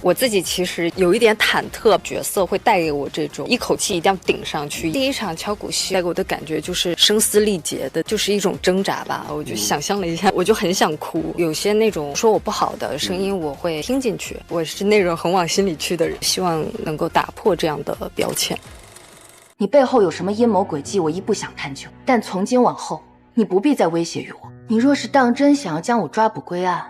我自己其实有一点忐忑，角色会带给我这种一口气一定要顶上去。第一场敲鼓戏带给我的感觉就是声嘶力竭的，就是一种挣扎吧。我就想象了一下，我就很想哭。有些那种说我不好的声音，我会听进去。我是那种很往心里去的人，希望能够打破这样的标签。你背后有什么阴谋诡计，我亦不想探究。但从今往后，你不必再威胁于我。你若是当真想要将我抓捕归案，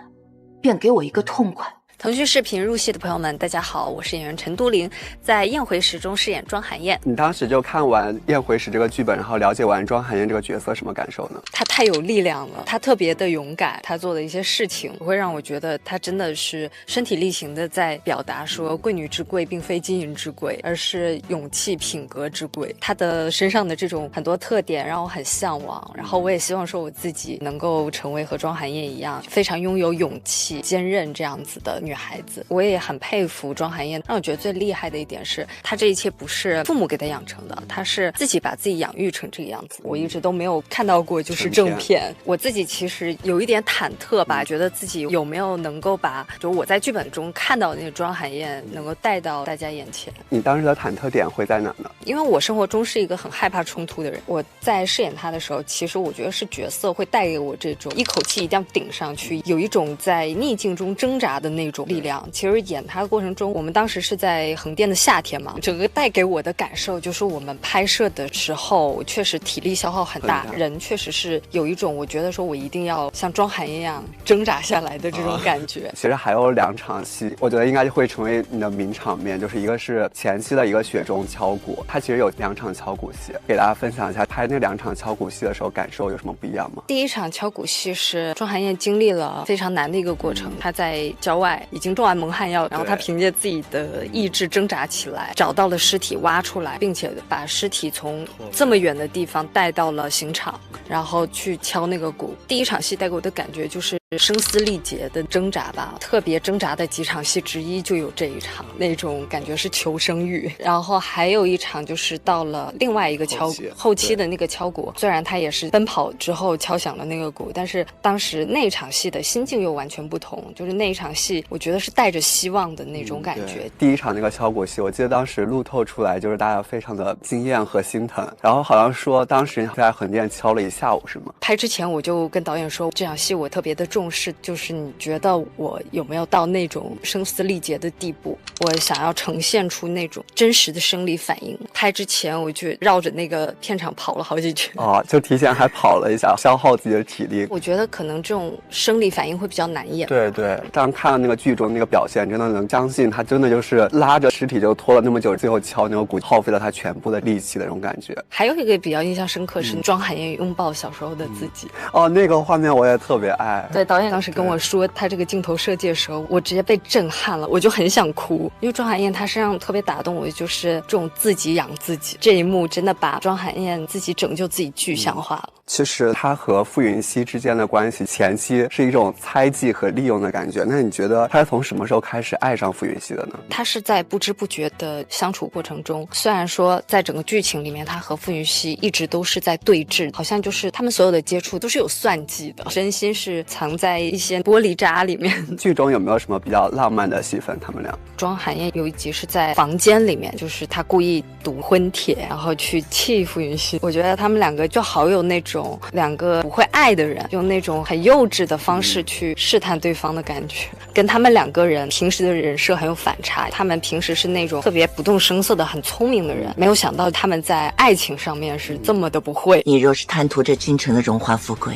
便给我一个痛快。腾讯视频入戏的朋友们，大家好，我是演员陈都灵，在《宴回时》中饰演庄寒燕。你当时就看完《宴回时》这个剧本，然后了解完庄寒燕这个角色，什么感受呢？她太有力量了，她特别的勇敢，她做的一些事情会让我觉得她真的是身体力行的在表达说，贵女之贵并非金银之贵，而是勇气品格之贵。她的身上的这种很多特点让我很向往，然后我也希望说我自己能够成为和庄寒燕一样非常拥有勇气、坚韧这样子的女孩子。我也很佩服庄寒燕，让我觉得最厉害的一点是，她这一切不是父母给她养成的，她是自己把自己养育成这个样子。我一直都没有看到过就是正片。我自己其实有一点忐忑吧，觉得自己有没有能够把就我在剧本中看到的那个庄寒燕能够带到大家眼前。你当时的忐忑点会在哪呢？因为我生活中是一个很害怕冲突的人，我在饰演她的时候，其实我觉得是角色会带给我这种一口气一定要顶上去，有一种在逆境中挣扎的那种力量。其实演他的过程中，我们当时是在横店的夏天嘛，整个带给我的感受就是我们拍摄的时候确实体力消耗很大，人确实是有一种我觉得说我一定要像庄寒燕一样挣扎下来的这种感觉。其实还有2场戏，我觉得应该会成为你的名场面，就是一个是前期的一个雪中敲鼓，它其实有2场敲鼓戏，给大家分享一下拍那2场敲鼓戏的时候感受有什么不一样吗？第一场敲鼓戏是庄寒燕经历了非常难的一个过程，她在郊外已经中完蒙汗药，然后她凭借自己的意志挣扎起来，找到了尸体挖出来，并且把尸体从这么远的地方带到了刑场，然后去敲那个鼓。第一场戏带给我的感觉就是声嘶力竭的挣扎吧，特别挣扎的几场戏之一就有这一场，那种感觉是求生欲。然后还有一场就是到了另外一个敲鼓后期的那个敲鼓，虽然他也是奔跑之后敲响了那个鼓，但是当时那场戏的心境又完全不同，就是那一场戏我觉得是带着希望的那种感觉。第一场那个敲鼓戏，我记得当时路透出来就是大家非常的惊艳和心疼，然后好像说当时在横店敲了1下午是吗？拍之前我就跟导演说，这场戏我特别的重视，就是你觉得我有没有到那种声嘶力竭的地步，我想要呈现出那种真实的生理反应。拍之前我就绕着那个片场跑了好几圈，就提前还跑了一下，消耗自己的体力。我觉得可能这种生理反应会比较难演。对对，当看到那个剧中那个表现，真的能相信他真的就是拉着尸体就拖了那么久，最后敲那个鼓，耗费了他全部的力气的那种感觉。还有一个比较印象深刻是庄寒燕拥抱小时候的自己。那个画面我也特别爱。对，导演当时跟我说他这个镜头设计的时候，我直接被震撼了，我就很想哭。因为庄寒燕她身上特别打动我，就是这种自己养自己这一幕，真的把庄寒燕自己拯救自己具象化了。其实他和傅云熙之间的关系前期是一种猜忌和利用的感觉，那你觉得他是从什么时候开始爱上傅云熙的呢？他是在不知不觉的相处过程中，虽然说在整个剧情里面他和傅云熙一直都是在对峙，好像就是他们所有的接触都是有算计的，真心是藏在一些玻璃渣里面。剧中有没有什么比较浪漫的戏份他们俩？庄寒燕有一集是在房间里面，就是他故意读婚帖然后去气傅云熙，我觉得他们两个就好有那种两个不会爱的人用那种很幼稚的方式去试探对方的感觉，跟他们2个人平时的人设很有反差。他们平时是那种特别不动声色的很聪明的人，没有想到他们在爱情上面是这么的不会。你若是贪图这京城的荣华富贵，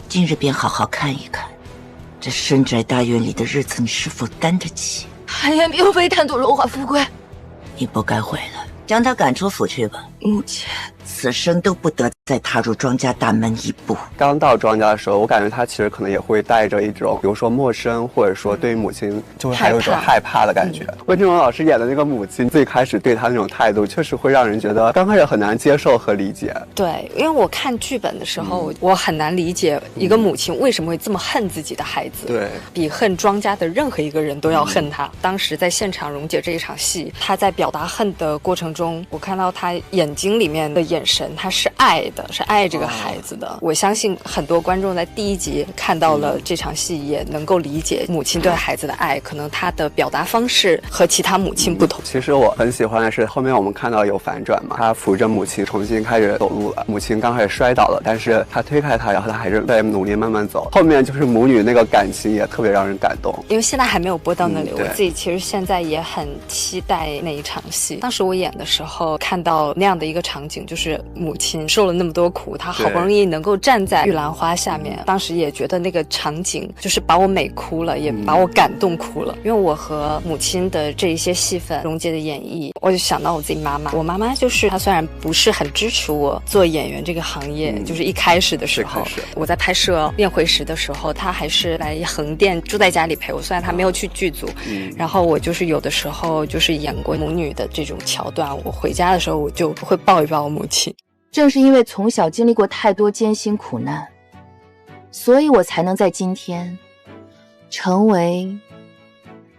今日便好好看一看这深宅大院里的日子你是否担得起。寒燕并非贪图荣华富贵，你不该回来，将他赶出府去吧。母亲，此生都不得再踏入庄家大门一步。刚到庄家的时候，我感觉他其实可能也会带着一种，比如说陌生，或者说对于母亲就会还有一种害怕的感觉。温峥嵘老师演的那个母亲，最开始对他那种态度，确实会让人觉得刚开始很难接受和理解。对，因为我看剧本的时候，我很难理解一个母亲为什么会这么恨自己的孩子，对，比恨庄家的任何一个人都要恨他。当时在现场蓉姐这一场戏，她在表达恨的过程中，我看到她眼睛里面的眼神，她是爱，的，是爱这个孩子的。我相信很多观众在第一集看到了这场戏，也能够理解母亲对孩子的爱，可能她的表达方式和其他母亲不同。其实我很喜欢的是后面我们看到有反转嘛，他扶着母亲重新开始走路了，母亲刚开始摔倒了，但是他推开他，然后他还是在努力慢慢走。后面就是母女那个感情也特别让人感动。因为现在还没有播到那里，我自己其实现在也很期待那一场戏。当时我演的时候看到那样的一个场景，就是母亲受了那么多苦，她好不容易能够站在玉兰花下面，当时也觉得那个场景就是把我美哭了，也把我感动哭了。因为我和母亲的这一些戏份蓉姐的演绎，我就想到我自己妈妈。我妈妈就是她虽然不是很支持我做演员这个行业，就是一开始的时候我在拍摄《宴回时》的时候，她还是来横店住在家里陪我，虽然她没有去剧组，然后我就是有的时候就是演过母女的这种桥段，我回家的时候我就会抱一抱我母亲。正是因为从小经历过太多艰辛苦难，所以我才能在今天成为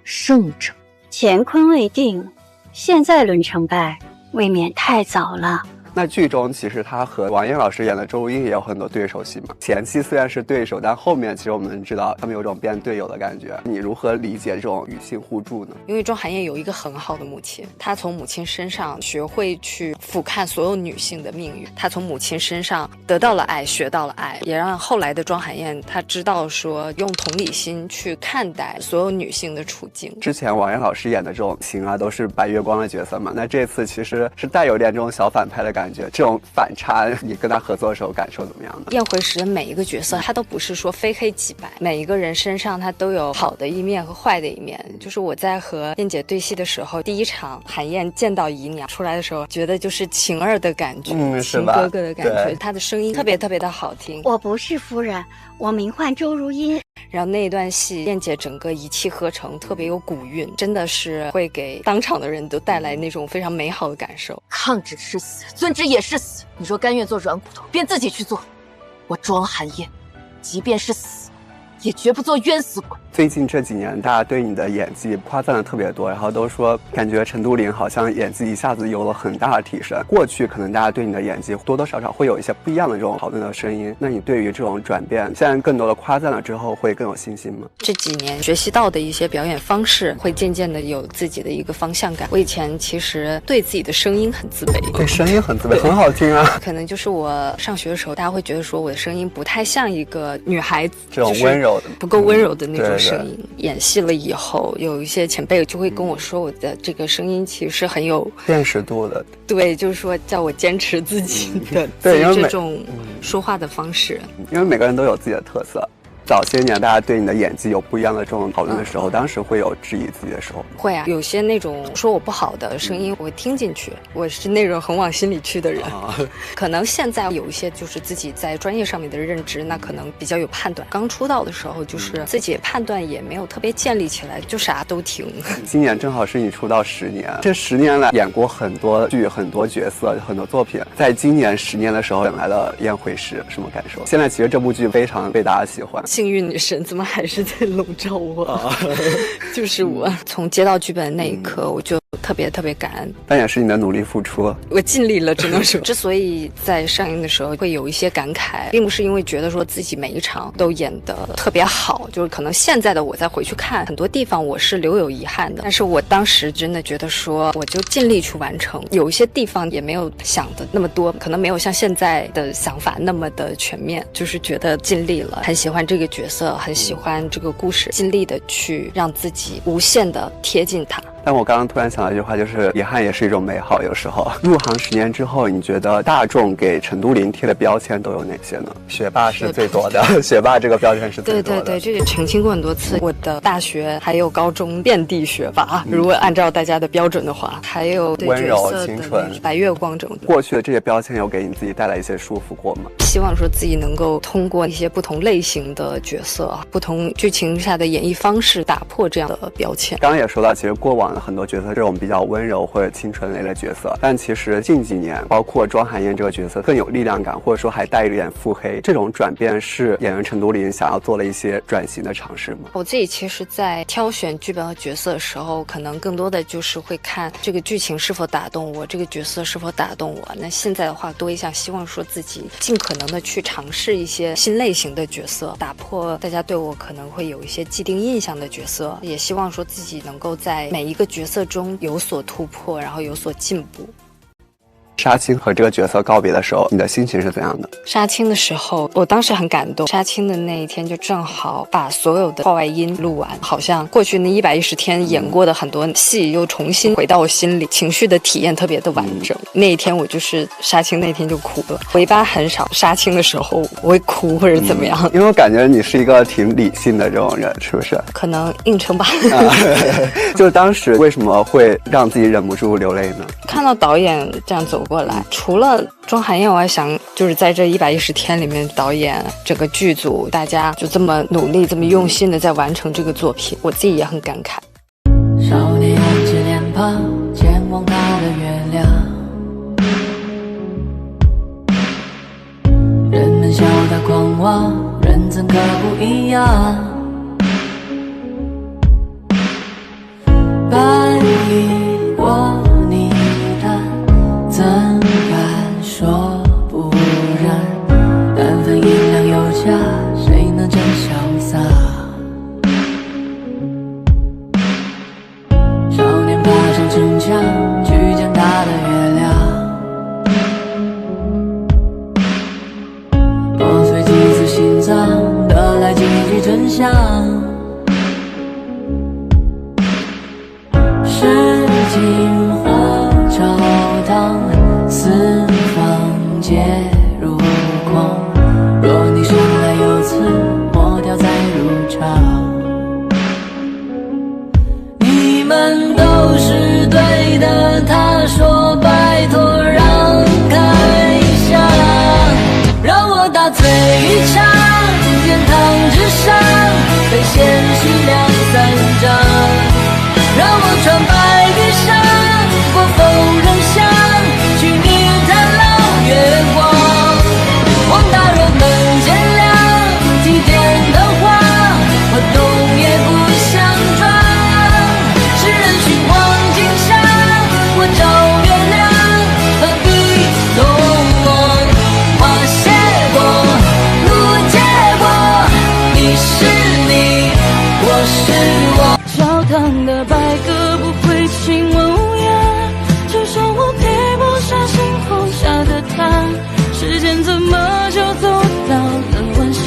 胜者。乾坤未定，现在论成败，未免太早了。那剧中其实他和王艳老师演的周如意也有很多对手戏嘛。前期虽然是对手，但后面其实我们知道他们有种变队友的感觉。你如何理解这种女性互助呢？因为庄寒燕有一个很好的母亲，她从母亲身上学会去俯瞰所有女性的命运，她从母亲身上得到了爱，学到了爱，也让后来的庄寒燕她知道说用同理心去看待所有女性的处境。之前王艳老师演的这种情啊都是白月光的角色嘛，那这次其实是带有点这种小反派的感觉，这种反差你跟他合作的时候感受怎么样呢？宴回时的每一个角色他都不是说非黑即白，每一个人身上他都有好的一面和坏的一面。就是我在和燕姐对戏的时候，第一场寒燕见到姨娘出来的时候，觉得就是晴儿的感觉，晴哥哥的感觉，她的声音特别特别的好听。我不是夫人，我名唤周如音。然后那一段戏燕姐整个一气呵成，特别有古韵，真的是会给当场的人都带来那种非常美好的感受。抗旨是死，遵旨也是死。你说甘愿做软骨头，便自己去做。我庄寒燕，即便是死，也绝不做冤死鬼。最近这几年，大家对你的演技夸赞的特别多，然后都说感觉陈都灵好像演技一下子有了很大的提升。过去可能大家对你的演技多多少少会有一些不一样的这种讨论的声音，那你对于这种转变，现在更多的夸赞了之后，会更有信心吗？这几年学习到的一些表演方式，会渐渐的有自己的一个方向感。我以前其实对自己的声音很自卑，对声音很自卑，很好听啊。可能就是我上学的时候，大家会觉得说我的声音不太像一个女孩子，这种温柔的，不够温柔的那种声音。对对，演戏了以后，有一些前辈就会跟我说，我的这个声音其实是很有辨识度的。对，就是说叫我坚持自己的对这种说话的方式，因为每个人都有自己的特色。早些年大家对你的演技有不一样的这种讨论的时候，当时会有质疑自己的时候。会啊，有些那种说我不好的声音我会听进去，我是那种很往心里去的人。可能现在有一些就是自己在专业上面的认知，那可能比较有判断。刚出道的时候就是自己判断也没有特别建立起来，就啥都听。今年正好是你出道10年，这10年来演过很多剧、很多角色、很多作品。在今年10年的时候，演来了《宴回时》，什么感受？现在其实这部剧非常被大家喜欢。幸运女神怎么还是在笼罩我？就是我从接到剧本的那一刻，我就特别特别感恩。但也是你的努力付出，我尽力了，只能说。之所以在上映的时候会有一些感慨，并不是因为觉得说自己每一场都演得特别好，就是可能现在的我再回去看很多地方我是留有遗憾的，但是我当时真的觉得说我就尽力去完成，有一些地方也没有想的那么多，可能没有像现在的想法那么的全面，就是觉得尽力了，很喜欢这个角色，很喜欢这个故事，尽力的去让自己无限的贴近它。但我刚刚突然想到一句话，就是遗憾也是一种美好。有时候入行10年之后，你觉得大众给陈都灵贴的标签都有哪些呢？学霸是最多的，学霸这个标签是最多的。对，这个澄清过很多次。我的大学还有高中遍地学霸，如果按照大家的标准的话，还有温柔、清纯、白月光这种。过去的这些标签有给你自己带来一些束缚过吗？希望说自己能够通过一些不同类型的角色、不同剧情下的演绎方式，打破这样的标签。刚刚也说到，其实过往的很多角色这种比较温柔或者清纯类的角色，但其实近几年包括庄寒燕这个角色更有力量感，或者说还带一点腹黑，这种转变是演员陈都灵想要做了一些转型的尝试吗？我自己其实在挑选剧本和角色的时候，可能更多的就是会看这个剧情是否打动我，这个角色是否打动我。那现在的话多一项希望说自己尽可能的去尝试一些新类型的角色，打破大家对我可能会有一些既定印象的角色，也希望说自己能够在每一个角色中有所突破，然后有所进步。杀青和这个角色告别的时候，你的心情是怎样的？杀青的时候，我当时很感动。杀青的那一天，就正好把所有的话外音录完，好像过去那110天演过的很多戏又重新回到我心里，情绪的体验特别的完整。那一天我就是杀青那天就哭了。我一般很少杀青的时候我会哭或者怎么样，因为我感觉你是一个挺理性的这种人，是不是？可能硬撑吧。就是当时为什么会让自己忍不住流泪呢？看到导演这样走过来，除了庄寒燕，我还想就是在这110天里面，导演整个剧组大家就这么努力这么用心的在完成这个作品，我自己也很感慨。少年扬起脸庞，前往他的月亮，人们笑他狂妄，人怎可不一样？半依我你谈，怎敢说不然？但凡音量有价，谁能真潇洒？少年爬上城墙，去见他的月亮，破碎几次心脏，得来几句真相。是金火朝堂，四方皆如狂。若你生来有此，莫掉再入场。你们都是对的，他说拜托让开一下，让我大醉一场，殿堂之上被掀起2、3丈。让我穿白衣裳，过疯人巷，去泥潭捞月光。王大人们见谅，提点的话，我动也不想装。世人寻黄金沙，我找月亮，何必动我？花谢过，路结过，你是你，我是我。教堂的白鸽不会亲吻乌鸦，就像我配不上星空下的他。时间怎么就走到了晚霞？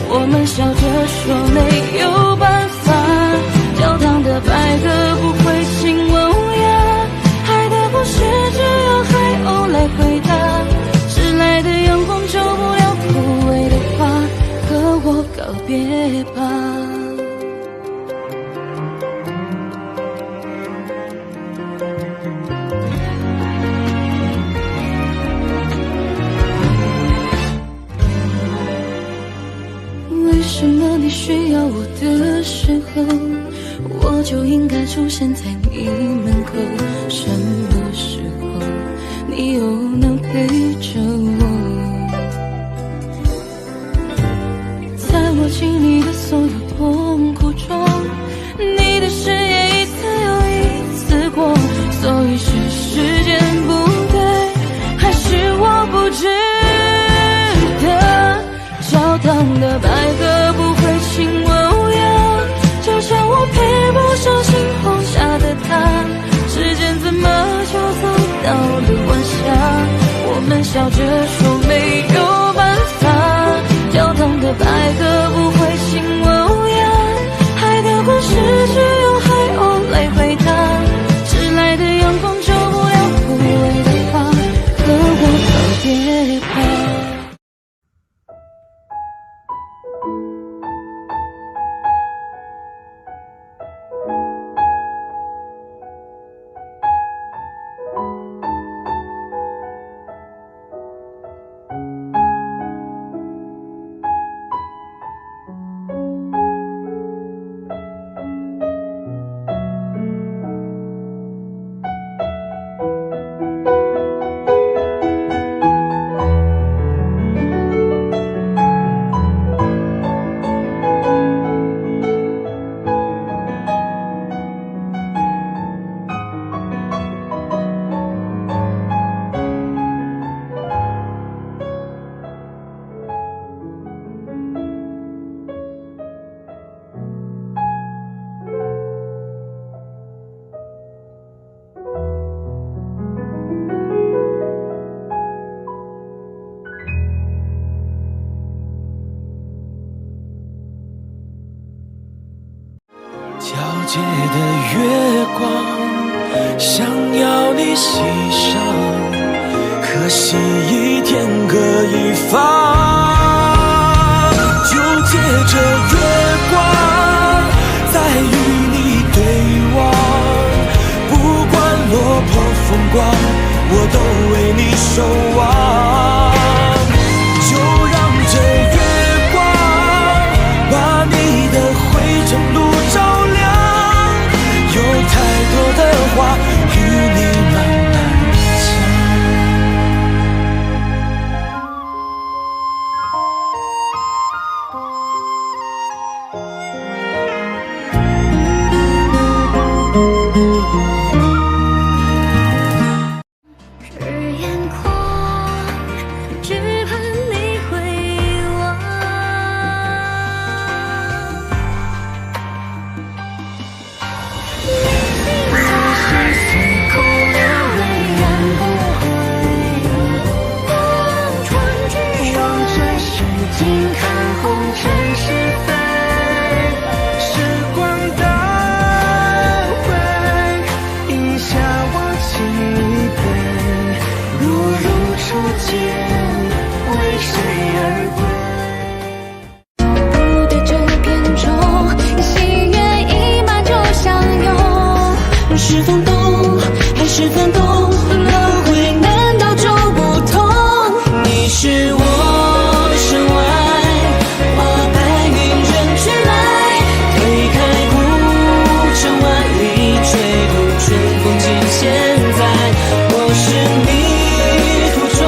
我们笑着说没有办法。教堂的白鸽不会亲吻乌鸦，爱的故事只有海鸥来回答。迟来的阳光救不了枯萎的花，和我告别吧。为什么你需要我的时候，我就应该出现在你门口？什么时候你又能陪着我？在我经历的所有痛苦中，你的誓言一次又一次过，所以是时间不对，还是我不值得？教堂的白鸽不会亲吻乌鸦，就像我配不上星空下的他。时间怎么就走到了晚霞？我们笑着月光，想要你喜上，可惜已天各一方。就借着月光，再与你对望，不管落魄风光，我都为你守望。就让这月光把你的灰尘路照亮，有太多的话与你慢慢讲。日眼眶，只盼你回望。你是随空流泪，然不回。望穿之上，静看红尘是非。时光倒回，饮下我几杯，若如初见，为谁而归？不对这片中，喜悦一马就相拥。是风动，还是翻动？轮回难道就不同？你是我身外，我白云人去来，推开古城万里，吹渡春风尽现在。我是你途中，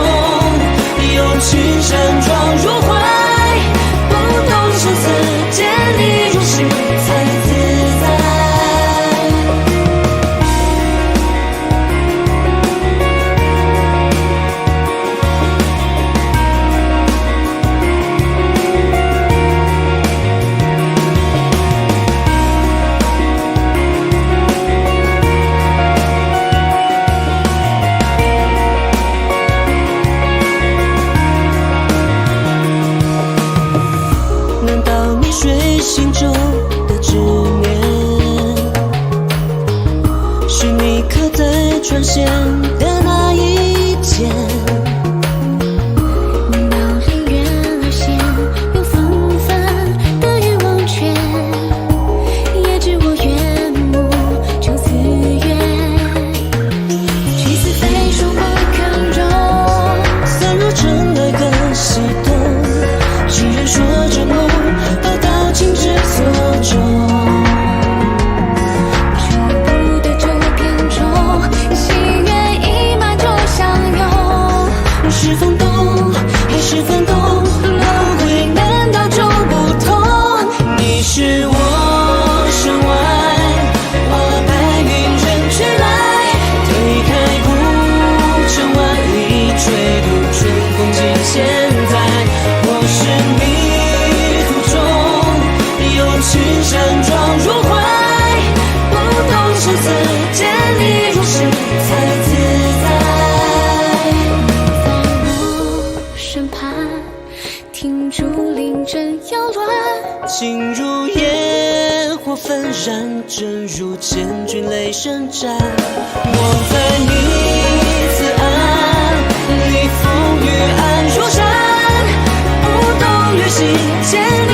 有青山撞入怀，不动声色见你入世才自在。难道你睡醒中的执念，是你刻在船舷的那一剑？描恋远而现，又纷纷的欲望圈，也知我缘木就此缘。去似飞霜或看容，散入尘埃和西东。只愿说着梦，都到情之所钟。就不对这片中，喜悦一马就相拥。是风动，还是翻动？轮回难道就不同？你是我身外，我白云人去来，推开古城万里，吹渡春风尽现在。我是你途中，有青山撞入怀，不动声色见你入世才自在。在我身畔，听竹林真摇乱，情如烟火纷燃，正如千军雷声战。我在你此岸，你风雨暗如山，不动于心间。